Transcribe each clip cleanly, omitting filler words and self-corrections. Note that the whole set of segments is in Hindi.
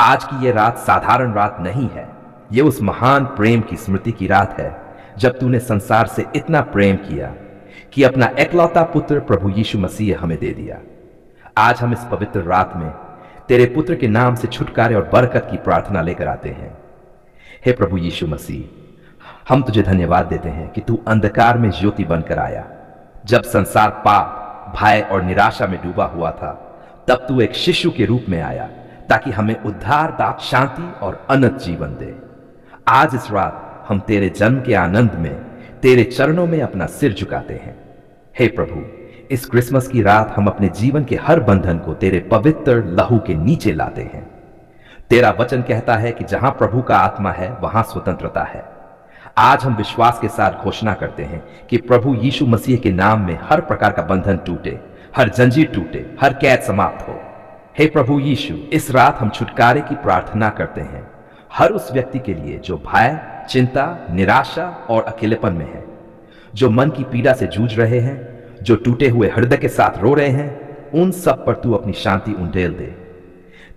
आज की ये रात साधारण रात नहीं है। ये उस महान प्रेम की स्मृति की रात है जब तूने संसार से इतना प्रेम किया कि अपना एकलौता पुत्र प्रभु यीशु मसीह हमें दे दिया। आज हम इस पवित्र रात में तेरे पुत्र के नाम से छुटकारे और बरकत की प्रार्थना लेकर आते हैं। हे प्रभु यीशु मसीह, हम तुझे धन्यवाद देते हैं कि तू अंधकार में ज्योति बनकर आया। जब संसार पाप, भय और निराशा में डूबा हुआ था, तब तू एक शिशु के रूप में आया ताकि हमें उद्धार, शांति और अनंत जीवन दे। आज इस रात हम तेरे जन्म के आनंद में तेरे चरणों में अपना सिर झुकाते हैं। हे प्रभु, इस क्रिसमस की रात हम अपने जीवन के हर बंधन को तेरे पवित्र लहू के नीचे लाते हैं। तेरा वचन कहता है कि जहां प्रभु का आत्मा है वहां स्वतंत्रता है। आज हम विश्वास के साथ घोषणा करते हैं कि प्रभु यीशु मसीह के नाम में हर प्रकार का बंधन टूटे, हर जंजीर टूटे, हर कैद समाप्त हो। हे प्रभु यीशु, इस रात हम छुटकारे की प्रार्थना करते हैं हर उस व्यक्ति के लिए जो भय, चिंता, निराशा और अकेलेपन में है, जो मन की पीड़ा से जूझ रहे हैं, जो टूटे हुए हृदय के साथ रो रहे हैं। उन सब पर तू अपनी शांति उंडेल दे।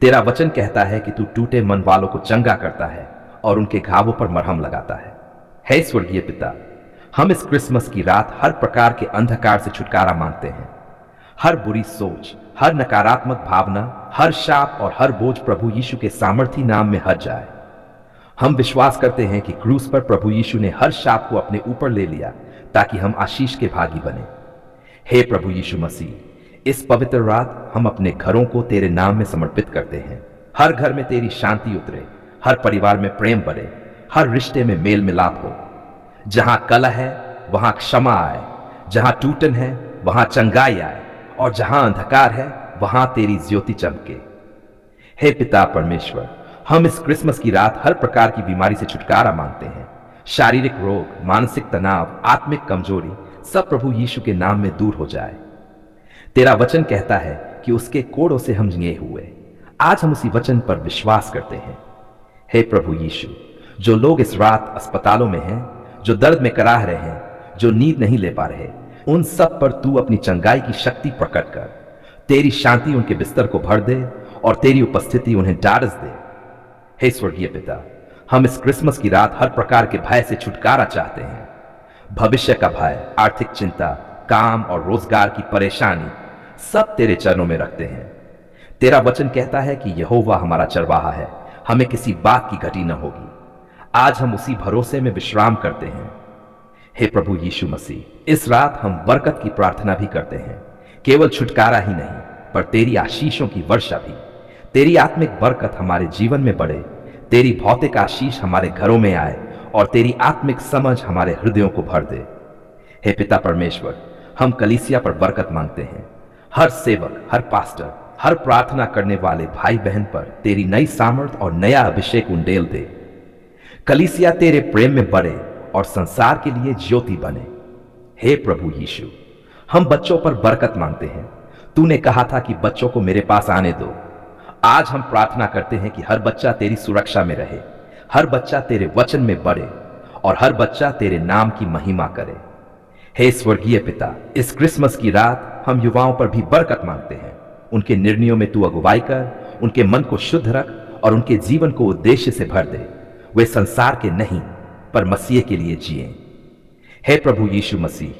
तेरा वचन कहता है कि तू टूटे मन वालों को चंगा करता है और उनके घावों पर मरहम लगाता है। हे स्वर्गीय पिता, हम इस क्रिसमस की रात हर प्रकार के अंधकार से छुटकारा मांगते हैं। हर बुरी सोच, हर नकारात्मक भावना, हर शाप और हर बोझ प्रभु यीशु के सामर्थी नाम में हट जाए। हम विश्वास करते हैं कि क्रूस पर प्रभु यीशु ने हर शाप को अपने ऊपर ले लिया ताकि हम आशीष के भागी बने। हे प्रभु यीशु मसीह, इस पवित्र रात हम अपने घरों को तेरे नाम में समर्पित करते हैं। हर घर में तेरी शांति उतरे, हर परिवार में प्रेम बढ़े, हर रिश्ते में मेल मिलाप हो। जहां कलह है वहां क्षमा आए, जहां टूटन है वहां चंगाई आए, और जहां अंधकार है वहां तेरी ज्योति चमके। हे पिता परमेश्वर, हम इस क्रिसमस की रात हर प्रकार की बीमारी से छुटकारा मांगते हैं। शारीरिक रोग, मानसिक तनाव, आत्मिक कमजोरी सब प्रभु यीशु के नाम में दूर हो जाए। तेरा वचन कहता है कि उसके कोड़ों से हम जिए हुए। आज हम उसी वचन पर विश्वास करते हैं। हे प्रभु यीशु, जो लोग इस रात अस्पतालों में हैं, जो दर्द में कराह रहे हैं, जो नींद नहीं ले पा रहे, उन सब पर तू अपनी चंगाई की शक्ति प्रकट कर। तेरी शांति उनके बिस्तर को भर दे और तेरी उपस्थिति उन्हें ढाढ़स दे। हे स्वर्गीय पिता, हम इस क्रिसमस की रात हर प्रकार के भय से छुटकारा चाहते हैं। भविष्य का भय, आर्थिक चिंता, काम और रोजगार की परेशानी सब तेरे चरणों में रखते हैं। तेरा वचन कहता है कि यहोवा हमारा चरवाहा है, हमें किसी बात की घटी न होगी। आज हम उसी भरोसे में विश्राम करते हैं। हे प्रभु यीशु मसीह, इस रात हम बरकत की प्रार्थना भी करते हैं। केवल छुटकारा ही नहीं, पर तेरी आशीषों की वर्षा भी। तेरी आत्मिक बरकत हमारे जीवन में बढ़े, तेरी भौतिक आशीष हमारे घरों में आए और तेरी आत्मिक समझ हमारे हृदयों को भर दे। हे पिता परमेश्वर, हम कलीसिया पर बरकत मांगते हैं। हर सेवक, हर पास्टर, हर प्रार्थना करने वाले भाई बहन पर तेरी नई सामर्थ और नया अभिषेक उंडेल दे। कलीसिया तेरे प्रेम में बढ़े और संसार के लिए ज्योति बने। हे प्रभु यीशु, हम बच्चों पर बरकत मांगते हैं। तूने कहा था कि बच्चों को मेरे पास आने दो। आज हम प्रार्थना करते हैं कि हर बच्चा तेरी सुरक्षा में रहे, हर बच्चा तेरे वचन में बढ़े और हर बच्चा तेरे नाम की महिमा करे। हे स्वर्गीय पिता, इस क्रिसमस की रात हम युवाओं पर भी बरकत मांगते हैं। उनके निर्णयों में तू अगुवाई कर, उनके मन को शुद्ध रख और उनके जीवन को उद्देश्य से भर दे। वे संसार के नहीं पर मसीह के लिए जिए। हे प्रभु यीशु मसीह,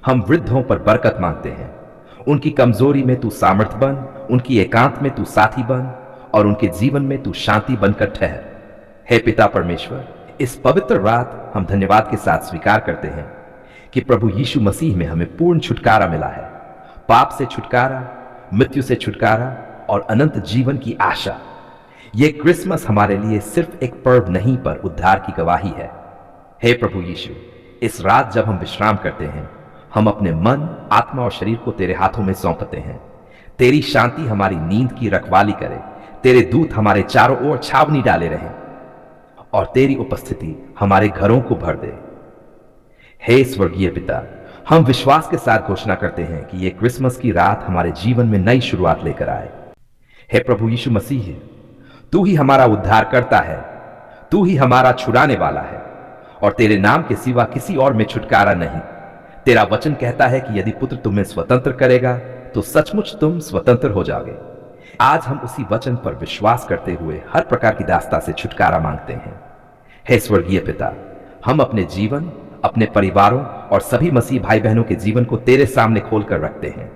हम वृद्धों पर बरकत मांगते हैं। उनकी कमजोरी में तू सामर्थ बन, उनकी एकांत में तू साथी बन और उनके जीवन में तू शांति बनकर ठहर। हे पिता परमेश्वर, इस पवित्र रात हम धन्यवाद के साथ स्वीकार करते हैं कि प्रभु यीशु मसीह में हमें पूर्ण छुटकारा मिला है। पाप से छुटकारा, मृत्यु से छुटकारा और अनंत जीवन की आशा। ये क्रिसमस हमारे लिए सिर्फ एक पर्व नहीं पर उद्धार की गवाही है। हे प्रभु यीशु, इस रात जब हम विश्राम करते हैं, हम अपने मन, आत्मा और शरीर को तेरे हाथों में सौंपते हैं। तेरी शांति हमारी नींद की रखवाली करे, तेरे दूत हमारे चारों ओर छावनी डाले रहें और तेरी उपस्थिति हमारे घरों को भर दे। हे स्वर्गीय पिता, हम विश्वास के साथ घोषणा करते हैं कि ये क्रिसमस की रात हमारे जीवन में नई शुरुआत लेकर आए। हे प्रभु यीशु मसीह, तू ही हमारा उद्धार करता है, तू ही हमारा छुड़ाने वाला है और तेरे नाम के सिवा किसी और में छुटकारा नहीं। तेरा वचन कहता है कि यदि पुत्र तुम्हें स्वतंत्र करेगा तो सचमुच तुम स्वतंत्र हो जाओगे। आज हम उसी वचन पर विश्वास करते हुए हर प्रकार की दास्ता से छुटकारा मांगते हैं। हे स्वर्गीय पिता, हम अपने जीवन, अपने परिवारों और सभी मसीह भाई बहनों के जीवन को तेरे सामने खोलकर रखते हैं।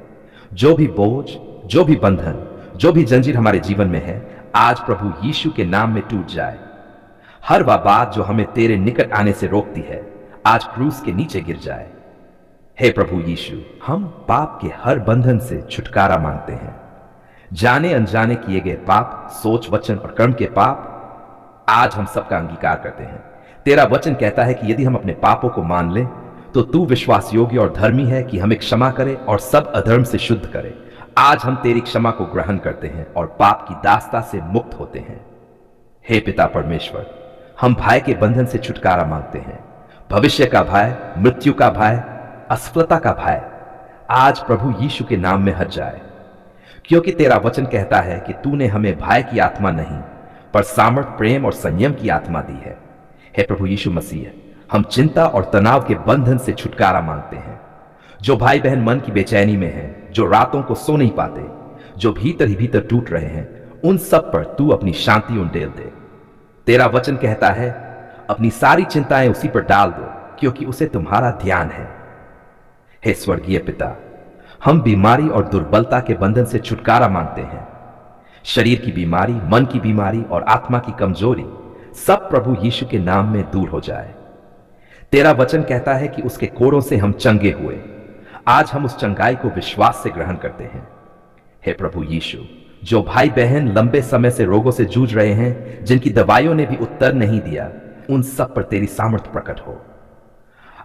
जो भी बोझ, जो भी बंधन, जो भी जंजीर हमारे जीवन में है, आज प्रभु यीशु के नाम में टूट जाए। हर वह बात जो हमें तेरे निकट आने से रोकती है, आज क्रूस के नीचे गिर जाए। हे प्रभु यीशु, हम पाप के हर बंधन से छुटकारा मांगते हैं। जाने अनजाने किए गए पाप, सोच, वचन और कर्म के पाप, आज हम सबका अंगीकार करते हैं। तेरा वचन कहता है कि यदि हम अपने पापों को मान लें तो तू विश्वास योग्य और धर्मी है कि हमें क्षमा करे और सब अधर्म से शुद्ध करे। आज हम तेरी क्षमा को ग्रहण करते हैं और पाप की दास्ता से मुक्त होते हैं। हे पिता परमेश्वर, हम भय के बंधन से छुटकारा मांगते हैं। भविष्य का भय, मृत्यु का भय, असफलता का भय आज प्रभु यीशु के नाम में हट जाए, क्योंकि तेरा वचन कहता है कि तूने हमें भय की आत्मा नहीं पर सामर्थ, प्रेम और संयम की आत्मा दी है। हे प्रभु यीशु मसीह, हम चिंता और तनाव के बंधन से छुटकारा मांगते हैं। जो भाई बहन मन की बेचैनी में हैं, जो रातों को सो नहीं पाते, जो भीतर ही भीतर टूट रहे हैं, उन सब पर तू अपनी शांति उंडेल दे। तेरा वचन कहता है, अपनी सारी चिंताएं उसी पर डाल दो क्योंकि उसे तुम्हारा ध्यान है। हे स्वर्गीय पिता, हम बीमारी और दुर्बलता के बंधन से छुटकारा मांगते हैं। शरीर की बीमारी, मन की बीमारी और आत्मा की कमजोरी सब प्रभु यीशु के नाम में दूर हो जाए। तेरा वचन कहता है कि उसके कोड़ों से हम चंगे हुए। आज हम उस चंगाई को विश्वास से ग्रहण करते हैं। हे प्रभु यीशु, जो भाई बहन लंबे समय से रोगों से जूझ रहे हैं, जिनकी दवाइयों ने भी उत्तर नहीं दिया, उन सब पर तेरी सामर्थ प्रकट हो।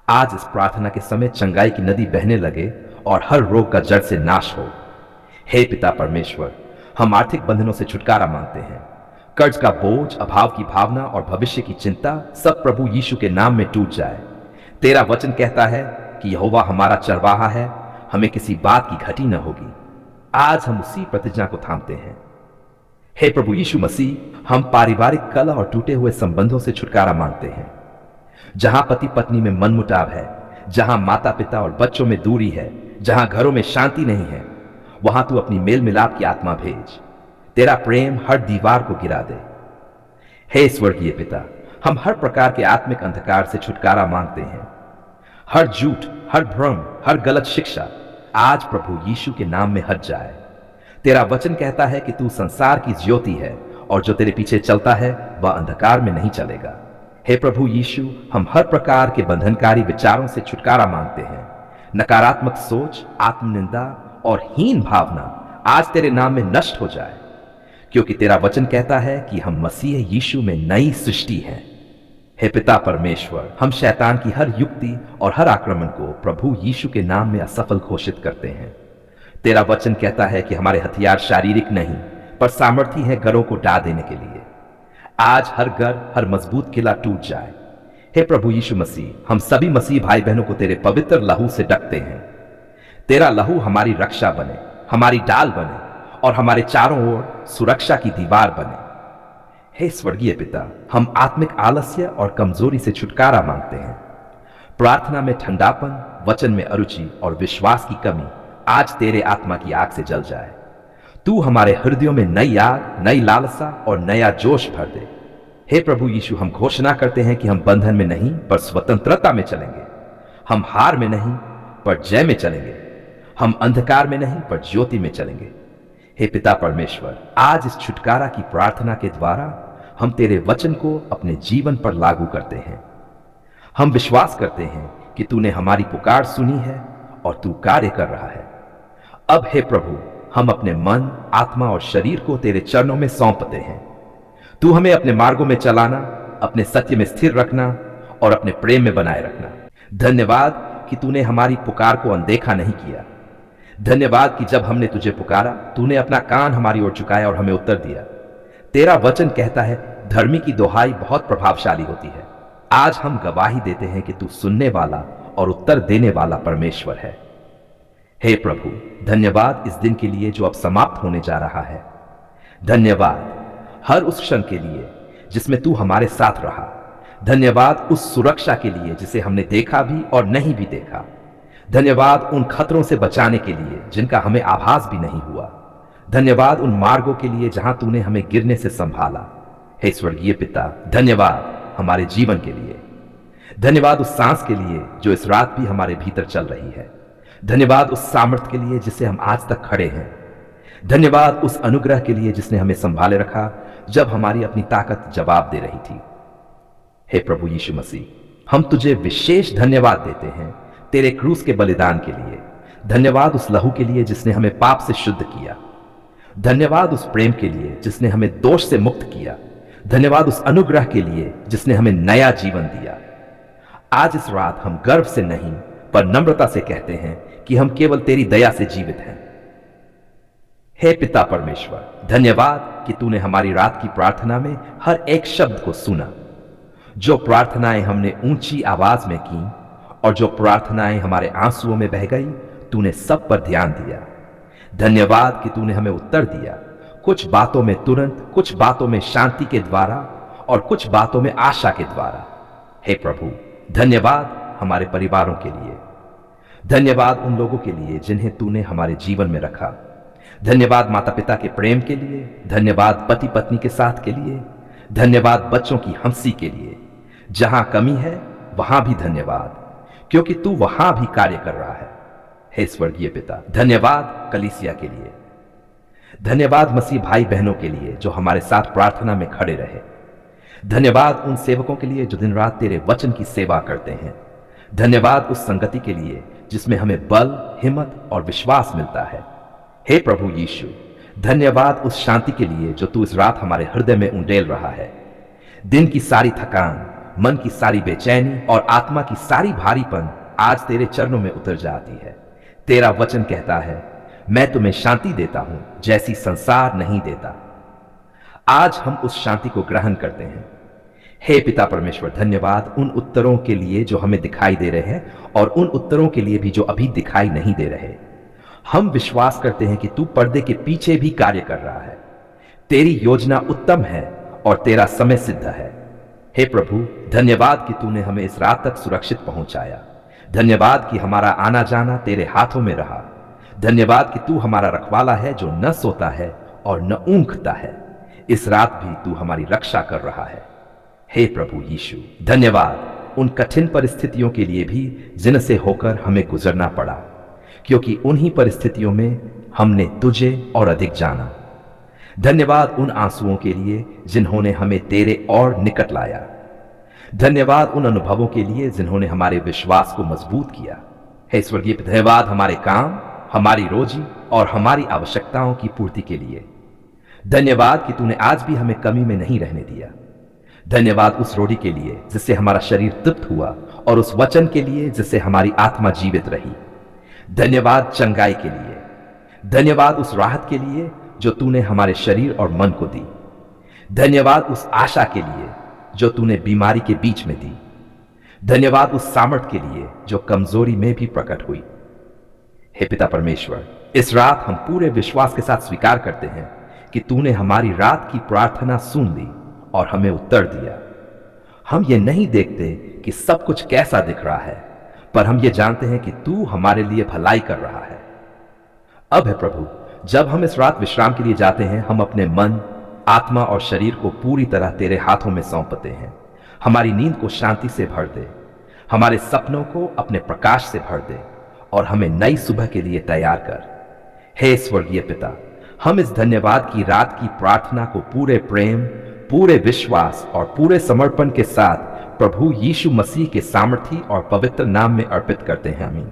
आज इस प्रार्थना के समय चंगाई की नदी बहने लगे और हर रोग का जड़ से नाश हो। हे पिता परमेश्वर, हम आर्थिक बंधनों से छुटकारा मांगते हैं। कर्ज का बोझ, अभाव की भावना और भविष्य की चिंता सब प्रभु यीशु के नाम में टूट जाए। तेरा वचन कहता है कि यहोवा हमारा चरवाहा है, हमें किसी बात की घटी न होगी। आज हम उसी प्रतिज्ञा को थामते हैं। हे प्रभु यीशु मसीह, हम पारिवारिक कलह और टूटे हुए संबंधों से छुटकारा मांगते हैं। जहां पति पत्नी में मनमुटाव है, जहां माता पिता और बच्चों में दूरी है, जहां घरों में शांति नहीं है, वहां तू अपनी मेल मिलाप की आत्मा भेज। तेरा प्रेम हर दीवार को गिरा दे। हे स्वर्गीय पिता, हम हर प्रकार के आत्मिक अंधकार से छुटकारा मांगते हैं। हर झूठ, हर भ्रम, हर गलत शिक्षा आज प्रभु यीशु के नाम में हट जाए। तेरा वचन कहता है कि तू संसार की ज्योति है और जो तेरे पीछे चलता है वह अंधकार में नहीं चलेगा। हे प्रभु यीशु, हम हर प्रकार के बंधनकारी विचारों से छुटकारा मांगते हैं। नकारात्मक सोच, आत्मनिंदा और हीन भावना आज तेरे नाम में नष्ट हो जाए, क्योंकि तेरा वचन कहता है कि हम मसीह यीशु में नई सृष्टि हैं। हे पिता परमेश्वर, हम शैतान की हर युक्ति और हर आक्रमण को प्रभु यीशु के नाम में असफल घोषित करते हैं। तेरा वचन कहता है कि हमारे हथियार शारीरिक नहीं पर सामर्थी हैं घरों को ढा देने के लिए। आज हर घर, हर मजबूत किला टूट जाए। हे प्रभु यीशु मसीह, हम सभी मसीह भाई बहनों को तेरे पवित्र लहू से ढकते हैं। तेरा लहू हमारी रक्षा बने, हमारी ढाल बने और हमारे चारों ओर सुरक्षा की दीवार बने। हे स्वर्गीय पिता, हम आत्मिक आलस्य और कमजोरी से छुटकारा मांगते हैं। प्रार्थना में ठंडापन, वचन में अरुचि और विश्वास की कमी आज तेरे आत्मा की आग से जल जाए। तू हमारे हृदयों में नई आग, नई लालसा और नया जोश भर दे। हे प्रभु यीशु, हम घोषणा करते हैं कि हम बंधन में नहीं पर स्वतंत्रता में चलेंगे। हम हार में नहीं पर जय में चलेंगे। हम अंधकार में नहीं पर ज्योति में चलेंगे। हे पिता परमेश्वर, आज इस छुटकारा की प्रार्थना के द्वारा हम तेरे वचन को अपने जीवन पर लागू करते हैं। हम विश्वास करते हैं कि तूने हमारी पुकार सुनी है और तू कार्य कर रहा है। अब हे प्रभु, हम अपने मन, आत्मा और शरीर को तेरे चरणों में सौंपते हैं। तू हमें अपने मार्गों में चलाना, अपने सत्य में स्थिर रखना और अपने प्रेम में बनाए रखना। धन्यवाद कि तूने हमारी पुकार को अनदेखा नहीं किया। धन्यवाद कि जब हमने तुझे पुकारा, तूने अपना कान हमारी ओर झुकाया और हमें उत्तर दिया। तेरा वचन कहता है, धर्मी की दुहाई बहुत प्रभावशाली होती है। आज हम गवाही देते हैं कि तू सुनने वाला और उत्तर देने वाला परमेश्वर है। हे प्रभु, धन्यवाद इस दिन के लिए जो अब समाप्त होने जा रहा है। धन्यवाद हर उस क्षण के लिए जिसमें तू हमारे साथ रहा। धन्यवाद उस सुरक्षा के लिए जिसे हमने देखा भी और नहीं भी देखा। धन्यवाद उन खतरों से बचाने के लिए जिनका हमें आभास भी नहीं हुआ। धन्यवाद उन मार्गों के लिए जहां तूने हमें गिरने से संभाला। हे स्वर्गीय पिता, धन्यवाद हमारे जीवन के लिए। धन्यवाद उस सांस के लिए जो इस रात भी हमारे भीतर चल रही है। धन्यवाद उस सामर्थ्य के लिए जिससे हम आज तक खड़े हैं। धन्यवाद उस अनुग्रह के लिए जिसने हमें संभाले रखा जब हमारी अपनी ताकत जवाब दे रही थी। हे प्रभु यीशु मसीह, हम तुझे विशेष धन्यवाद देते हैं तेरे क्रूस के बलिदान के लिए। धन्यवाद उस लहू के लिए जिसने हमें पाप से शुद्ध किया। धन्यवाद उस प्रेम के लिए जिसने हमें दोष से मुक्त किया। धन्यवाद उस अनुग्रह के लिए जिसने हमें नया जीवन दिया। आज इस रात हम गर्व से नहीं पर नम्रता से कहते हैं कि हम केवल तेरी दया से जीवित हैं। हे पिता परमेश्वर, धन्यवाद कि तूने हमारी रात की प्रार्थना में हर एक शब्द को सुना। जो प्रार्थनाएं हमने ऊंची आवाज में की और जो प्रार्थनाएं हमारे आंसुओं में बह गई, तूने सब पर ध्यान दिया। धन्यवाद कि तूने हमें उत्तर दिया, कुछ बातों में तुरंत, कुछ बातों में शांति के द्वारा और कुछ बातों में आशा के द्वारा। हे प्रभु, धन्यवाद हमारे परिवारों के लिए। धन्यवाद उन लोगों के लिए जिन्हें तूने हमारे जीवन में रखा। धन्यवाद माता पिता के प्रेम के लिए। धन्यवाद पति पत्नी के साथ के लिए। धन्यवाद बच्चों की हंसी के लिए। जहां कमी है वहां भी धन्यवाद, क्योंकि तू वहां भी कार्य कर रहा है। हे स्वर्गीय पिता, धन्यवाद कलीसिया के लिए। धन्यवाद मसीह भाई बहनों के लिए जो हमारे साथ प्रार्थना में खड़े रहे। धन्यवाद उन सेवकों के लिए जो दिन रात तेरे वचन की सेवा करते हैं। धन्यवाद उस संगति के लिए जिसमें हमें बल, हिम्मत और विश्वास मिलता है। हे प्रभु यीशु, धन्यवाद उस शांति के लिए जो तू इस रात हमारे हृदय में उंडेल रहा है। दिन की सारी थकान, मन की सारी बेचैनी और आत्मा की सारी भारीपन आज तेरे चरणों में उतर जाती है। तेरा वचन कहता है, मैं तुम्हें शांति देता हूं जैसी संसार नहीं देता। आज हम उस शांति को ग्रहण करते हैं। हे पिता परमेश्वर, धन्यवाद उन उत्तरों के लिए जो हमें दिखाई दे रहे हैं और उन उत्तरों के लिए भी जो अभी दिखाई नहीं दे रहे। हम विश्वास करते हैं कि तू पर्दे के पीछे भी कार्य कर रहा है। तेरी योजना उत्तम है और तेरा समय सिद्ध है। हे प्रभु, धन्यवाद कि तूने हमें इस रात तक सुरक्षित पहुंचाया। धन्यवाद कि हमारा आना जाना तेरे हाथों में रहा। धन्यवाद कि तू हमारा रखवाला है जो न सोता है और न ऊंघता है। इस रात भी तू हमारी रक्षा कर रहा है। हे प्रभु यीशु, धन्यवाद उन कठिन परिस्थितियों के लिए भी जिनसे होकर हमें गुजरना पड़ा, क्योंकि उन्हीं परिस्थितियों में हमने तुझे और अधिक जाना। धन्यवाद उन आंसुओं के लिए जिन्होंने हमें तेरे और निकट लाया। धन्यवाद उन अनुभवों के लिए जिन्होंने हमारे विश्वास को मजबूत किया। हे स्वर्गीय, धन्यवाद हमारे काम, हमारी रोजी और हमारी आवश्यकताओं की पूर्ति के लिए। धन्यवाद कि तूने आज भी हमें कमी में नहीं रहने दिया। धन्यवाद उस रोटी के लिए जिससे हमारा शरीर तृप्त हुआ और उस वचन के लिए जिससे हमारी आत्मा जीवित रही। धन्यवाद चंगाई के लिए। धन्यवाद उस राहत के लिए जो तूने हमारे शरीर और मन को दी। धन्यवाद उस आशा के लिए जो तूने बीमारी के बीच में दी। धन्यवाद उस सामर्थ के लिए जो कमजोरी में भी प्रकट हुई। हे पिता परमेश्वर, इस रात हम पूरे विश्वास के साथ स्वीकार करते हैं कि तूने हमारी रात की प्रार्थना सुन ली और हमें उत्तर दिया। हम ये नहीं देखते कि सब कुछ कैसा दिख रहा है, पर हम ये जानते हैं कि तू हमारे लिए भलाई कर रहा है। अब है प्रभु, जब हम इस रात विश्राम के लिए जाते हैं, हम अपने मन, आत्मा और शरीर को पूरी तरह तेरे हाथों में सौंपते हैं। हमारी नींद को शांति से भर दे, हमारे सपनों को अपने प्रकाश से भर दे और हमें नई सुबह के लिए तैयार कर। हे स्वर्गीय पिता, हम इस धन्यवाद की रात की प्रार्थना को पूरे प्रेम, पूरे विश्वास और पूरे समर्पण के साथ प्रभु यीशु मसीह के सामर्थी और पवित्र नाम में अर्पित करते हैं। आमीन।